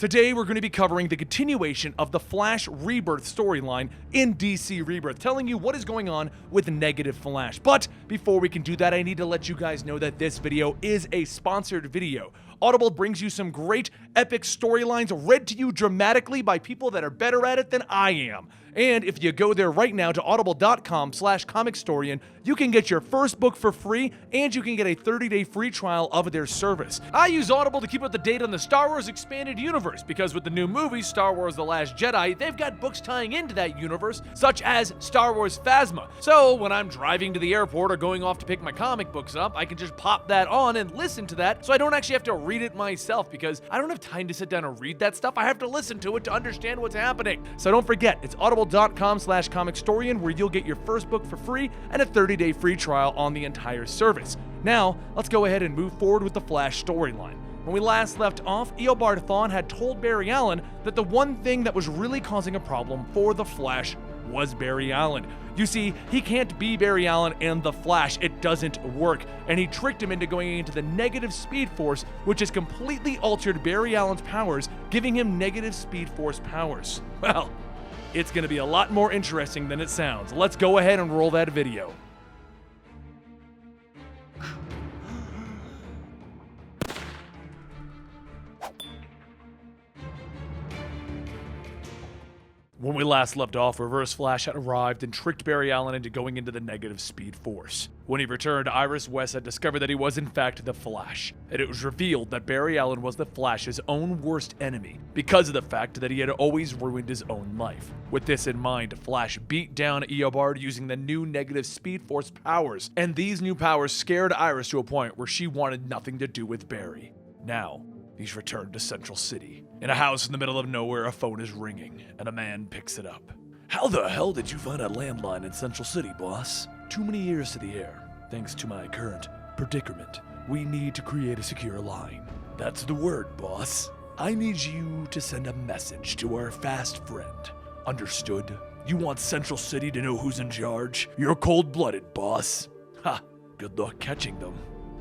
Today we're going to be covering the continuation of the Flash Rebirth storyline in DC Rebirth, telling you what is going on with Negative Flash. But before we can do that, I need to let you guys know that this video is a sponsored video. Audible brings you some great epic storylines read to you dramatically by people that are better at it than I am. And if you go there right now to audible.com/Comicstorian, you can get your first book for free, and you can get a 30-day free trial of their service. I use Audible to keep up to date on the Star Wars Expanded Universe, because with the new movie, Star Wars The Last Jedi, they've got books tying into that universe, such as Star Wars Phasma. So when I'm driving to the airport or going off to pick my comic books up, I can just pop that on and listen to that, so I don't actually have to read it myself, because I don't have time to sit down and read that stuff. I have to listen to it to understand what's happening. So don't forget, it's audible.com/Comicstorian, where you'll get your first book for free and a 30-day free trial on the entire service. Now, let's go ahead and move forward with the Flash storyline. When we last left off, Eobard Thawne had told Barry Allen that the one thing that was really causing a problem for the Flash was Barry Allen. You see, he can't be Barry Allen and the Flash. It doesn't work. And he tricked him into going into the negative Speed Force, which has completely altered Barry Allen's powers, giving him negative Speed Force powers. Well, it's going to be a lot more interesting than it sounds. Let's go ahead and roll that video. When we last left off, Reverse Flash had arrived and tricked Barry Allen into going into the negative Speed Force. When he returned, Iris West had discovered that he was in fact the Flash, and it was revealed that Barry Allen was the Flash's own worst enemy because of the fact that he had always ruined his own life. With this in mind, Flash beat down Eobard using the new negative Speed Force powers, and these new powers scared Iris to a point where she wanted nothing to do with Barry. Now, he's returned to Central City. In a house in the middle of nowhere, a phone is ringing, and a man picks it up. "How the hell did you find a landline in Central City, boss?" "Too many ears to the air. Thanks to my current predicament, we need to create a secure line." "That's the word, boss. I need you to send a message to our fast friend." "Understood. You want Central City to know who's in charge? You're cold-blooded, boss." "Ha, good luck catching them."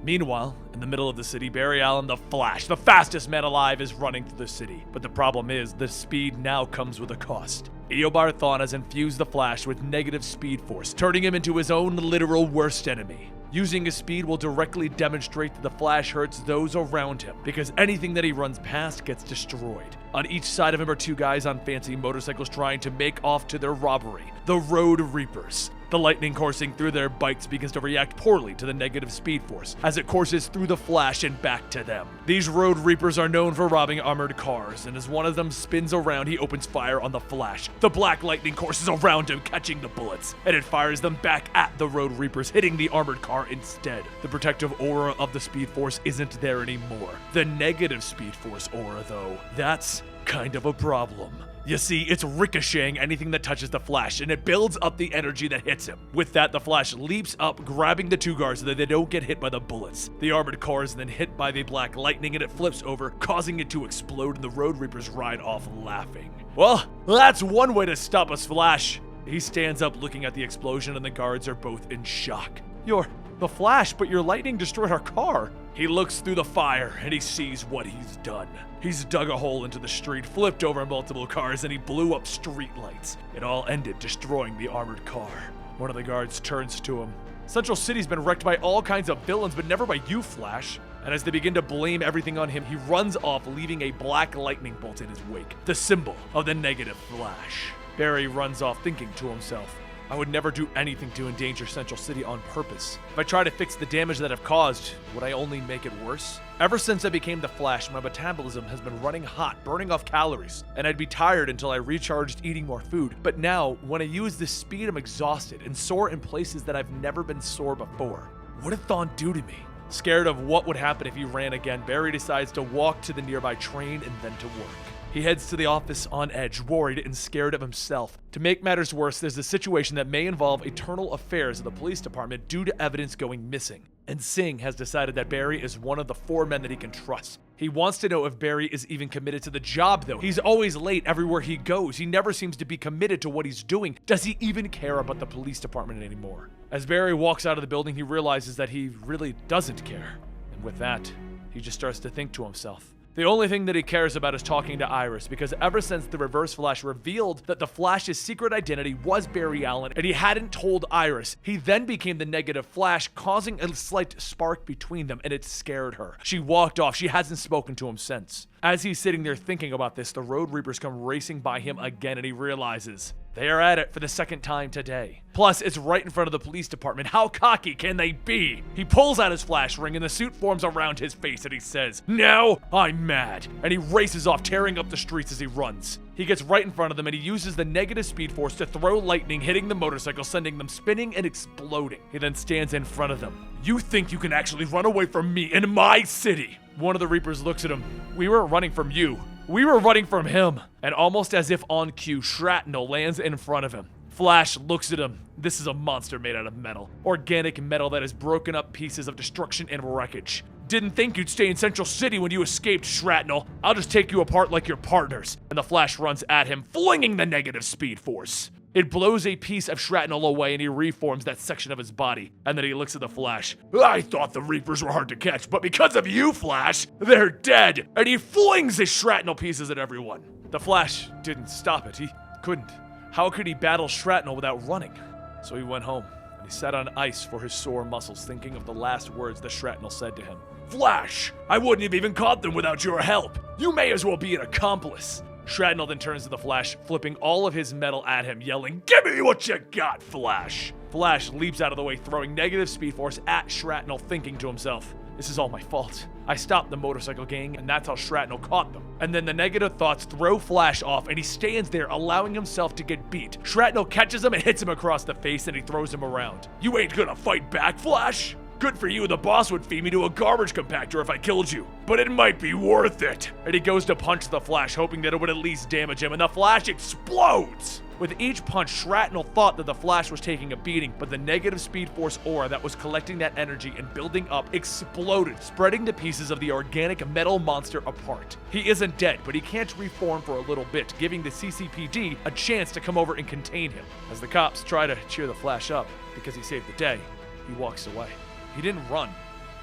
Meanwhile, in the middle of the city, Barry Allen, the Flash, the fastest man alive, is running through the city. But the problem is, the speed now comes with a cost. Eobard Thawne has infused the Flash with negative Speed Force, turning him into his own literal worst enemy. Using his speed will directly demonstrate that the Flash hurts those around him, because anything that he runs past gets destroyed. On each side of him are two guys on fancy motorcycles trying to make off to their robbery, the Road Reapers. The lightning coursing through their bikes begins to react poorly to the negative Speed Force as it courses through the Flash and back to them. These Road Reapers are known for robbing armored cars, and as one of them spins around, he opens fire on the Flash. The black lightning courses around him, catching the bullets, and it fires them back at the Road Reapers, hitting the armored car instead. The protective aura of the Speed Force isn't there anymore. The negative Speed Force aura, though, that's kind of a problem. You see, it's ricocheting anything that touches the Flash, and it builds up the energy that hits him. With that, the Flash leaps up, grabbing the two guards so that they don't get hit by the bullets. The armored car is then hit by the black lightning, and it flips over, causing it to explode, and the Road Reapers ride off laughing. Well, that's one way to stop us, Flash. He stands up looking at the explosion, and the guards are both in shock. "You're the Flash, but your lightning destroyed our car." He looks through the fire, and he sees what he's done. He's dug a hole into the street, flipped over multiple cars, and he blew up streetlights. It all ended destroying the armored car. One of the guards turns to him. "Central City's been wrecked by all kinds of villains, but never by you, Flash." And as they begin to blame everything on him, he runs off, leaving a black lightning bolt in his wake, the symbol of the negative Flash. Barry runs off thinking to himself, "I would never do anything to endanger Central City on purpose. If I try to fix the damage that I've caused, would I only make it worse? Ever since I became the Flash, my metabolism has been running hot, burning off calories, and I'd be tired until I recharged eating more food. But now, when I use this speed, I'm exhausted and sore in places that I've never been sore before. What did Thawne do to me?" Scared of what would happen if he ran again, Barry decides to walk to the nearby train and then to work. He heads to the office on edge, worried and scared of himself. To make matters worse, there's a situation that may involve internal affairs of the police department due to evidence going missing. And Singh has decided that Barry is one of the 4 men that he can trust. He wants to know if Barry is even committed to the job, though. He's always late everywhere he goes. He never seems to be committed to what he's doing. Does he even care about the police department anymore? As Barry walks out of the building, he realizes that he really doesn't care. And with that, he just starts to think to himself, The only thing that he cares about is talking to Iris, because ever since the Reverse Flash revealed that the Flash's secret identity was Barry Allen and he hadn't told Iris, he then became the Negative Flash, causing a slight spark between them, and it scared her. She walked off. She hasn't spoken to him since. As he's sitting there thinking about this, the Road Reapers come racing by him again, and he realizes they are at it for the second time today. Plus, it's right in front of the police department. How cocky can they be? He pulls out his flash ring, and the suit forms around his face, and he says, "Now I'm mad." And he races off, tearing up the streets as he runs. He gets right in front of them, and he uses the negative speed force to throw lightning, hitting the motorcycle, sending them spinning and exploding. He then stands in front of them. "You think you can actually run away from me in my city?" One of the Reapers looks at him. "We weren't running from you. We were running from him." And almost as if on cue, shrapnel lands in front of him. Flash looks at him. This is a monster made out of metal. Organic metal that has broken up pieces of destruction and wreckage. "Didn't think you'd stay in Central City when you escaped, Shrapnel. I'll just take you apart like your partners." And the Flash runs at him, flinging the negative speed force. It blows a piece of shrapnel away, and he reforms that section of his body. And then he looks at the Flash. "I thought the Reapers were hard to catch, but because of you, Flash, they're dead." And he flings his shrapnel pieces at everyone. The Flash didn't stop it. He couldn't. How could he battle shrapnel without running? So he went home, and he sat on ice for his sore muscles, thinking of the last words the shrapnel said to him. "Flash, I wouldn't have even caught them without your help. You may as well be an accomplice." Shrapnel then turns to the Flash, flipping all of his metal at him, yelling, "Give me what you got, Flash!" Flash leaps out of the way, throwing negative speed force at Shrapnel, thinking to himself, "This is all my fault. I stopped the motorcycle gang, and that's how Shrapnel caught them." And then the negative thoughts throw Flash off, and he stands there, allowing himself to get beat. Shrapnel catches him and hits him across the face, and he throws him around. "You ain't gonna fight back, Flash? Good for you, the boss would feed me to a garbage compactor if I killed you. But it might be worth it." And he goes to punch the Flash, hoping that it would at least damage him, and the Flash explodes! With each punch, Shrapnel thought that the Flash was taking a beating, but the negative speed force aura that was collecting that energy and building up exploded, spreading the pieces of the organic metal monster apart. He isn't dead, but he can't reform for a little bit, giving the CCPD a chance to come over and contain him. As the cops try to cheer the Flash up, because he saved the day, he walks away. He didn't run,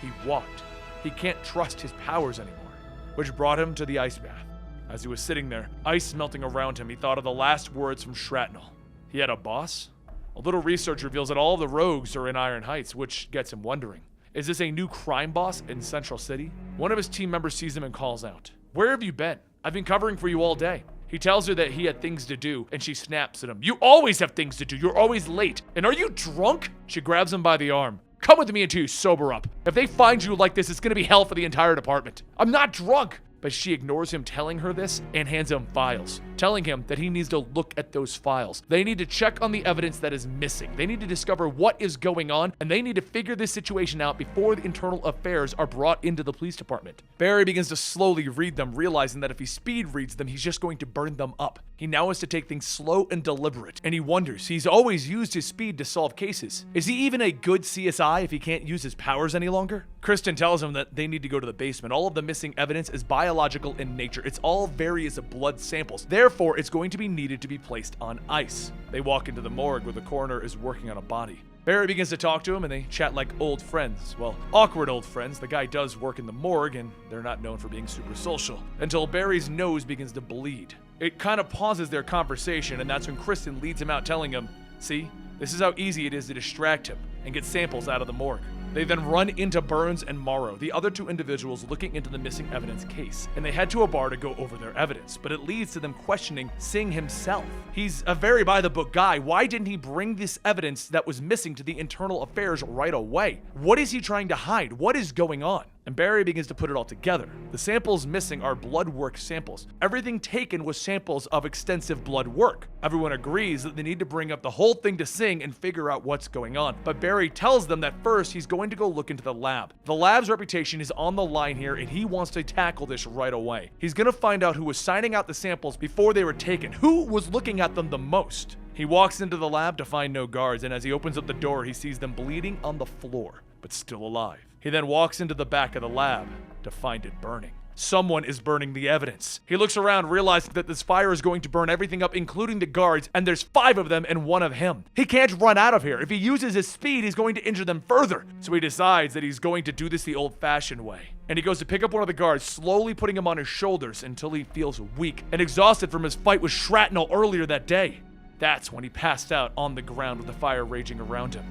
he walked. He can't trust his powers anymore, which brought him to the ice bath. As he was sitting there, ice melting around him, he thought of the last words from Shrapnel. He had a boss? A little research reveals that all of the rogues are in Iron Heights, which gets him wondering. Is this a new crime boss in Central City? One of his team members sees him and calls out, "Where have you been? I've been covering for you all day." He tells her that he had things to do, and she snaps at him. "You always have things to do. You're always late. And are you drunk?" She grabs him by the arm. "Come with me until you sober up. If they find you like this, it's gonna be hell for the entire department." "I'm not drunk." But she ignores him telling her this and hands him files, telling him that he needs to look at those files. They need to check on the evidence that is missing. They need to discover what is going on, and they need to figure this situation out before the internal affairs are brought into the police department. Barry begins to slowly read them, realizing that if he speed reads them, he's just going to burn them up. He now has to take things slow and deliberate, and he wonders, he's always used his speed to solve cases. Is he even a good CSI if he can't use his powers any longer? Kristen tells him that they need to go to the basement. All of the missing evidence is biological in nature. It's all various blood samples. Therefore, it's going to be needed to be placed on ice. They walk into the morgue where the coroner is working on a body. Barry begins to talk to him, and they chat like old friends. Well, awkward old friends. The guy does work in the morgue, and they're not known for being super social. Until Barry's nose begins to bleed. It kind of pauses their conversation, and that's when Kristen leads him out, telling him, "See, this is how easy it is to distract him and get samples out of the morgue." They then run into Burns and Morrow, the other two individuals looking into the missing evidence case, and they head to a bar to go over their evidence, but it leads to them questioning Singh himself. He's a very by-the-book guy. Why didn't he bring this evidence that was missing to the internal affairs right away? What is he trying to hide? What is going on? And Barry begins to put it all together. The samples missing are blood work samples. Everything taken was samples of extensive blood work. Everyone agrees that they need to bring up the whole thing to Singh and figure out what's going on. But Barry tells them that first he's going to go look into the lab. The lab's reputation is on the line here, and he wants to tackle this right away. He's gonna find out who was signing out the samples before they were taken, who was looking at them the most. He walks into the lab to find no guards, and as he opens up the door, he sees them bleeding on the floor, but still alive. He then walks into the back of the lab to find it burning. Someone is burning the evidence. He looks around, realizing that this fire is going to burn everything up, including the guards, and there's 5 of them and 1 of him. He can't run out of here. If he uses his speed, he's going to injure them further. So he decides that he's going to do this the old-fashioned way. And he goes to pick up one of the guards, slowly putting him on his shoulders until he feels weak and exhausted from his fight with shrapnel earlier that day. That's when he passed out on the ground with the fire raging around him.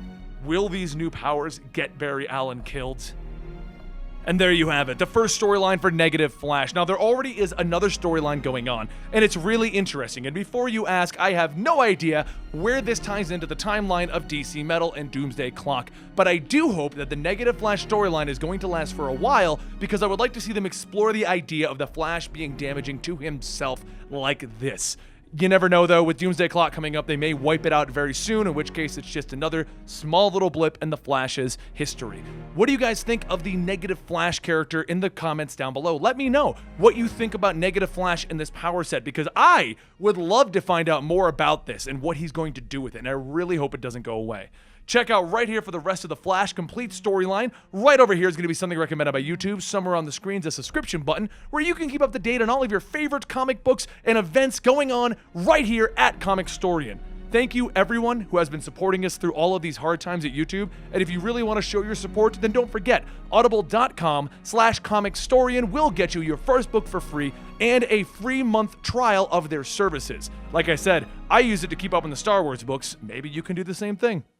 Will these new powers get Barry Allen killed? And there you have it, the first storyline for Negative Flash. Now, there already is another storyline going on, and it's really interesting. And before you ask, I have no idea where this ties into the timeline of DC Metal and Doomsday Clock, but I do hope that the Negative Flash storyline is going to last for a while, because I would like to see them explore the idea of the Flash being damaging to himself like this. You never know, though. With Doomsday Clock coming up, they may wipe it out very soon, in which case it's just another small little blip in the Flash's history. What do you guys think of the Negative Flash character in the comments down below? Let me know what you think about Negative Flash in this power set, because I would love to find out more about this and what he's going to do with it, and I really hope it doesn't go away. Check out right here for the rest of the Flash complete storyline. Right over here is going to be something recommended by YouTube. Somewhere on the screen's a subscription button where you can keep up to date on all of your favorite comic books and events going on right here at Comicstorian. Thank you, everyone who has been supporting us through all of these hard times at YouTube. And if you really want to show your support, then don't forget, audible.com/Comicstorian will get you your first book for free and a free month trial of their services. Like I said, I use it to keep up on the Star Wars books. Maybe you can do the same thing.